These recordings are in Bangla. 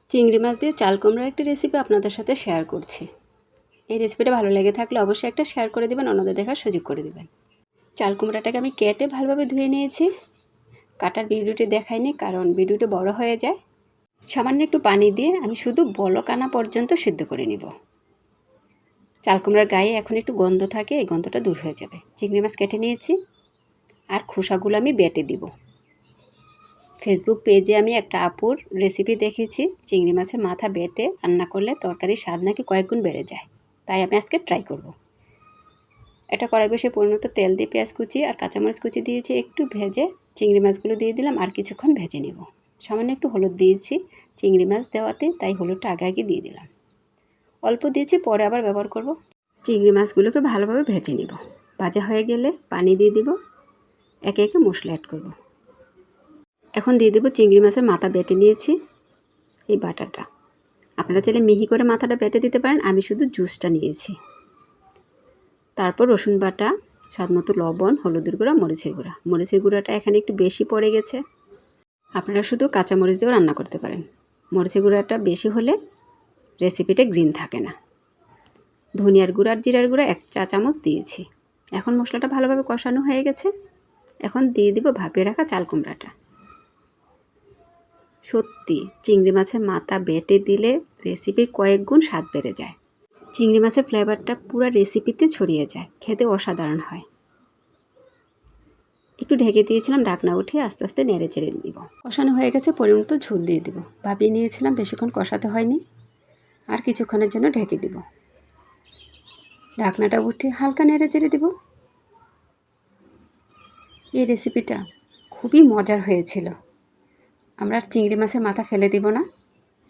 চিংড়ি মাছ দিয়ে চাল কুমড়োর একটি রেসিপি আপনাদের সাথে শেয়ার করছি। এই রেসিপিটা ভালো লেগে থাকলে অবশ্যই একটা শেয়ার করে দেবেন, অন্যদের দেখার সুযোগ করে দেবেন। চাল কুমড়োটাকে আমি কেটে ভালোভাবে ধুয়ে নিয়েছি। কাটার ভিডিওটি দেখাইনি কারণ ভিডিওটি বড় হয়ে যায়। সামান্য একটু পানি দিয়ে আমি শুধু বলক আনা পর্যন্ত সিদ্ধ করে নিব। চাল কুমড়োর গায়ে এখন একটু গন্ধ থাকে, এই গন্ধটা দূর হয়ে যাবে। চিংড়ি মাছ কেটে নিয়েছি আর খোসাগুলো আমি বেটে দিব। ফেসবুক পেজে আমি একটা আপুর রেসিপি দেখেছি, চিংড়ি মাছের মাথা বেটে রান্না করলে তরকারির স্বাদ নাকি কয়েক গুণ বেড়ে যায়। তাই আমি আজকে ট্রাই করব। এটা কড়াই বসে পরিণত তেল দিয়ে পেঁয়াজ কুচি আর কাঁচামরিচ কুচি দিয়েছি, একটু ভেজে চিংড়ি মাছগুলো দিয়ে দিলাম আর কিছুক্ষণ ভেজে নেব। সামান্য একটু হলুদ দিয়েছি চিংড়ি মাছ দেওয়াতে, তাই হলুদটা আগে দিয়ে দিলাম। অল্প দিয়েছি, পরে আবার ব্যবহার করব। চিংড়ি মাছগুলোকে ভালোভাবে ভেজে নেব। ভাজা হয়ে গেলে পানি দিয়ে দিব, একে একে মশলা অ্যাড করব। এখন দিয়ে দেবো চিংড়ি মাছের মাথা বেটে নিয়েছি, এই বাটাটা। আপনারা চাইলে মিহি করে মাথাটা বেটে দিতে পারেন, আমি শুধু জুসটা নিয়েছি। তারপর রসুন বাটা, স্বাদ মতো লবণ, হলুদের গুঁড়া, মরিচের গুঁড়া। মরিচের গুঁড়াটা এখানে একটু বেশি পড়ে গেছে, আপনারা শুধু কাঁচা মরিচ দিয়েও রান্না করতে পারেন। মরিচের গুঁড়াটা বেশি হলে রেসিপিটা গ্রিন থাকে না। ধনিয়ার গুঁড়া আর জিরার গুঁড়া 1 চা চামচ দিয়েছি। এখন মশলাটা ভালোভাবে কষানো হয়ে গেছে। এখন দিয়ে দিব ভাপিয়ে রাখা চাল কুমড়াটা। সত্যি চিংড়ি মাছের মাথা বেটে দিলে রেসিপির কয়েক গুণ স্বাদ বেড়ে যায়। চিংড়ি মাছের ফ্লেভারটা পুরো রেসিপিতে ছড়িয়ে যায়, খেতে অসাধারণ হয়। একটু ঢেকে দিয়েছিলাম, ঢাকনা উঠিয়ে আস্তে আস্তে নেড়ে চেড়ে দিব। কষানো হয়ে গেছে, পরিমতো ঝোল দিয়ে দিব। ভাপিয়ে নিয়েছিলাম, বেশিক্ষণ কষাতে হয়নি। আর কিছুক্ষণের জন্য ঢেকে দিব। ঢাকনাটা উঠিয়ে হালকা নেড়ে চেড়ে দিব। এই রেসিপিটা খুবই মজার হয়েছিল। আমরা আর চিংড়ি মাছের মাথা ফেলে দিব না,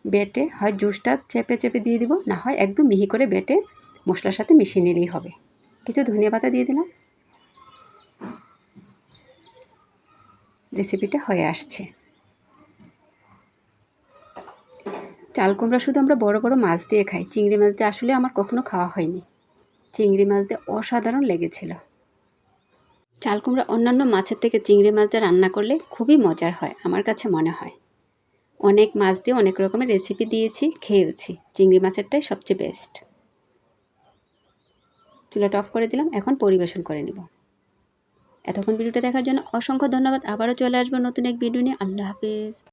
বেটে হয় জুসটা চেপে চেপে দিয়ে দিব, না হয় একদম মিহি করে বেটে মশলার সাথে মিশিয়ে নিলেই হবে। কিছু ধনিয়া পাতা দিয়ে দিলাম। রেসিপিটা হয়ে আসছে। চাল কুমড়া শুধু আমরা বড় বড় মাছ দিয়ে খাই, চিংড়ি মাছ দিয়ে আসলে আমার কখনো খাওয়া হয়নি। চিংড়ি মাছ দিয়ে অসাধারণ লেগেছিল। চাল কুমড়া অন্যান্য মাছের থেকে চিংড়ি মাছ দিয়ে রান্না করলে খুবই মজার হয়, আমার কাছে মনে হয়। অনেক মাছ দিয়ে অনেক রকমের রেসিপি দিয়েছি, খেয়েছি। চিংড়ি মাছেরটাই সবচেয়ে বেস্ট। চুলাটা অফ করে দিলাম, এখন পরিবেশন করে নেব। এতক্ষণ ভিডিওটা দেখার জন্য অসংখ্য ধন্যবাদ। আবারও চলে আসবো নতুন এক ভিডিও নিয়ে। আল্লাহ হাফেজ।